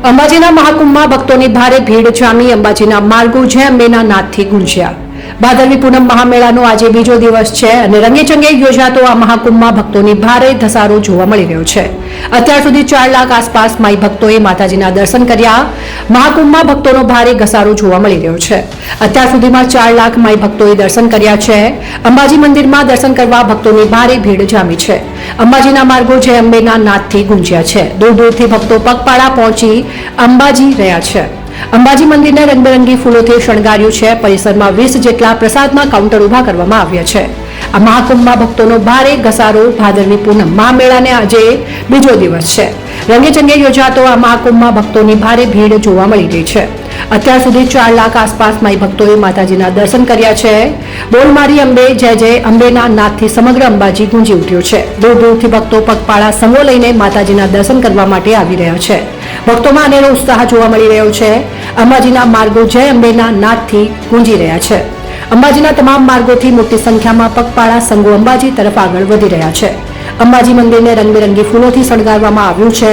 અંબાજીના મહાકુંભમાં ભક્તોની ભારે ભીડ જામી અંબાજીના માર્ગો જય અંબેના નાદથી ગુંજ્યા। ભાદરવી પૂનમ મહામેળાનો આજે બીજો દિવસ છે અને રંગેચંગે યોજાતો આ મહાકુંભમાં ભક્તોની ભારે ધસારો જોવા મળી રહ્યો છે। અત્યાર સુધી 4 લાખ આસપાસ માઈ ભક્તોએ માતાજીના દર્શન કર્યા। મહાકુંભમાં ભક્તોનો ભારે ઘસારો જોવા મળી રહ્યો છે। અત્યાર સુધીમાં 4 લાખ માઈ ભક્તોએ દર્શન કર્યા છે। અંબાજી મંદિરમાં દર્શન કરવા ભક્તોની ભારે ભીડ જામી છે। અંબાજીના માર્ગો જય અંબેના નાદથી ગુંજ્યા છે। દૂર દૂરથી ભક્તો પગપાળા પહોંચી અંબાજી રહ્યા છે। અંબાજી મંદિરને રંગબેરંગી ફૂલોથી શણગાર્યું છે। પરિસરમાં 20 જેટલા પ્રસાદના કાઉન્ટર ઉભા કરવામાં આવ્યા છે। આ મહાકુંભમાં ભક્તોનો ભારે ઘસારો ભાદરવી પૂનમ મહામેળાને આજે બીજો દિવસ છે। રંગેચંગે યોજાતો આ મહાકુંભમાં ભક્તોની ભારે ભીડ જોવા મળી રહી છે। અત્યાર સુધી 4 લાખ આસપાસ માઈ ભક્તોએ માતાજીના દર્શન કર્યા છે। બોલ મારી અંબે જય જય અંબેના નાદથી સમગ્ર અંબાજી ગુંજી ઉઠ્યો છે। દૂર દૂરથી ભક્તો પગપાળા સંઘો લઈને માતાજીના દર્શન કરવા માટે આવી રહ્યા છે। ભક્તોમાં અનેરો ઉત્સાહ જોવા મળી રહ્યો છે। અંબાજીના માર્ગો જય અંબેના નાદથી ગુંજી રહ્યા છે। અંબાજીના તમામ માર્ગોથી મોટી સંખ્યામાં પગપાળા સંઘો અંબાજી તરફ આગળ વધી રહ્યા છે। અંબાજી મંદિરને રંગબેરંગી ફૂલોથી શણગારવામાં આવ્યું છે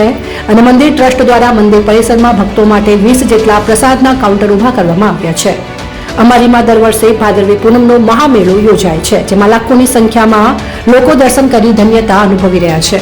અને મંદિર ટ્રસ્ટ દ્વારા મંદિર પરિસરમાં ભક્તો માટે 20 જેટલા પ્રસાદના કાઉન્ટર ઉભા કરવામાં આવ્યા છે। અંબાજીમાં દર વર્ષે ભાદરવી પૂનમનો મહામેળો યોજાય છે, જેમાં લાખોની સંખ્યામાં લોકો દર્શન કરી ધન્યતા અનુભવી રહ્યા છે।